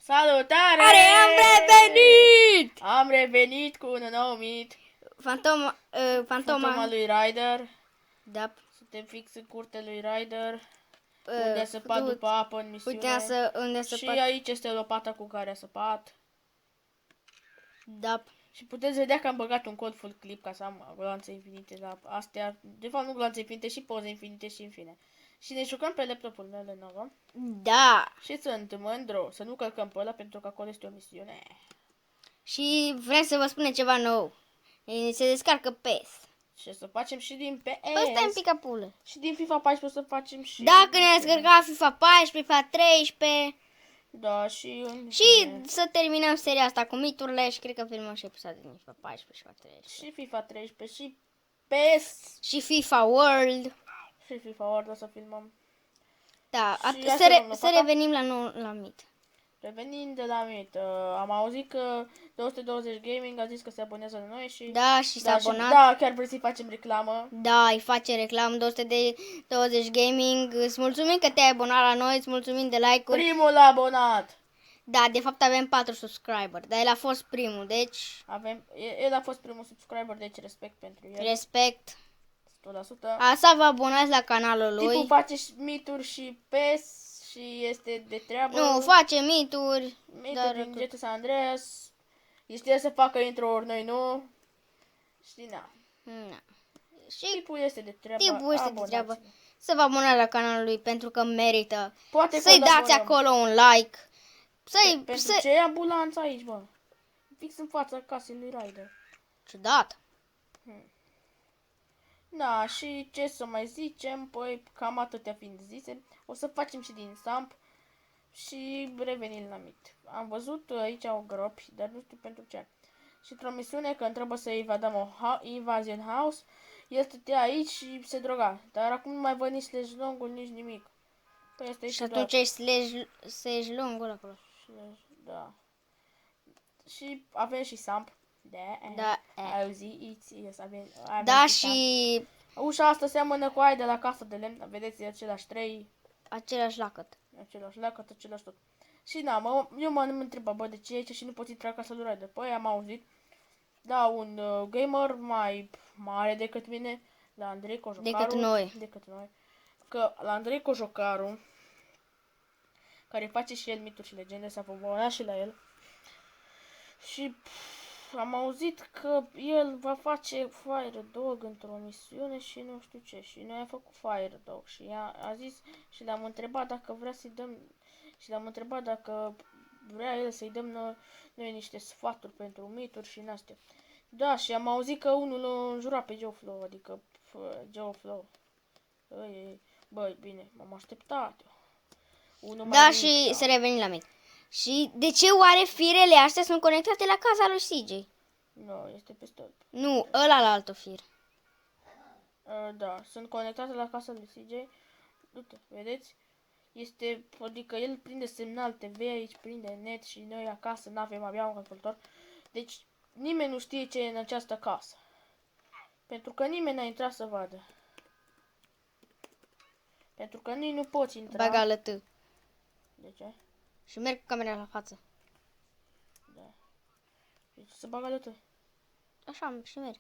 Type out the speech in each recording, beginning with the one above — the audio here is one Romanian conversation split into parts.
Salutare! Am revenit! Am revenit cu un nou mit. Fantoma Fantoma lui Ryder. Da. Suntem fix în curtea lui Ryder. Unde a săpat după apă în misiune. Unde a Și săpat. aici este lopata cu care a săpat. Da. Și puteți vedea că am băgat un cod full clip ca să am gloanțe infinite. Dar astea, de fapt nu gloanțe infinite, și poze infinite și în fine. Și ne jucăm pe laptopul meu Lenovo. Da. Și sunt mândru să nu călcăm pe ăla pentru că acolo este o misiune. Și vrem să vă spunem ceva nou. Se descarcă PES. Și să facem și din PS. Ăsta e în picapulă. Și din FIFA 14 să facem și... Dacă ne descărca FIFA 14, FIFA 13. Da, și... Și să terminăm seria asta cu miturile și cred că filmăm și episoade din FIFA 14 și FIFA 13. Și FIFA 13 și PES. Și FIFA World. Și FIFA World o să filmăm. Da, Și asta să revenim la mit. Revenind de la mit, am auzit că 220 Gaming a zis că se abonează la noi și... Da, și s-a abonat. Da, chiar vrem să-i facem reclamă. Da, îi face reclamă 220 Gaming. Îți mulțumim că te-ai abonat la noi, îți mulțumim de like-uri. Primul abonat! Da, de fapt avem 4 subscriber, dar el a fost primul, deci El a fost primul subscriber, deci respect pentru el. respect. 100%. Asta vă abonați la canalul lui. Tipul face și mituri și PES și este de treabă. Nu, face mituri. Mituri din GTA San Andreas. Este să facă intro-uri, noi nu. Știi, na. Na. Și Tipul este de treabă. tipul este de treabă. Abonați-vă. Să vă abonați la canalul lui pentru că merită. Poate Să-i dați colaborăm. acolo un like. Pentru ce e ambulanța aici, bă? Fix în fața casei lui Ryder. Ciudat. Da, și ce să mai zicem? Păi, cam atâtea fiind zise. O să facem și din Samp. Și revenim la mit. Am văzut aici o gropi, dar nu știu pentru ce. Și într-o misiune, când trebuie să invadăm o invasion house, el stătea aici și se droga. Dar acum nu mai văd nici slejlongul, nici nimic. Păi asta Și este doar... atunci ești lungul acolo. Da. Și avem și Samp. Da. Auzi, avem Da, și și Samp. Ușa asta seamănă cu aia de la casa de lemn. Vedeți, același trei. același lacăt. Același lacăt, același tot. Și da, eu m-am întrebat, bă, de ce e aici și nu poți intra acasă lui Ryder? Păi am auzit, da, un gamer mai mare decât mine, la Andrei Cojocaru. Decât noi. Că la Andrei Cojocaru, care face și el mituri și legende, s-a făcut și la el. Și am auzit că el va face Fire Dog într-o misiune și nu știu ce. Și noi am făcut Fire Dog și a zis și l-am întrebat dacă vrea să-i dăm... Și l-am întrebat dacă vrea el să-i dăm noi niște sfaturi pentru mituri și n-astea. Da, și am auzit că unul îl înjura pe Geoflow, adică Geoflow. Băi, bine, m-am așteptat. Da, și să revenim la mic. Și de ce oare firele astea sunt conectate la casa lui CJ? Nu, este pe stolp. Nu, ăla la altă fir. Da, sunt conectate la casa lui CJ. Uite, vedeți? Este, adică el prinde semnal TV, aici prinde net și noi acasă n-avem abia un calculator. Deci nimeni nu știe ce e în această casă. Pentru că nimeni n-a intrat să vadă. Pentru că nici nu poți intra. Bagă alătâ. De ce? Și merg cu camera la față. Da. Deci să bagă alătâ. Așa, și merg.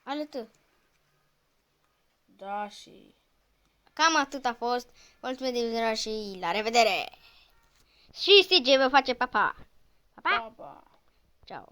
Alătâ. Da, și... Cam atât a fost. Mulțumesc de vizionare și la revedere! Și CJ vă face papa! Papa! Ba. Ciao!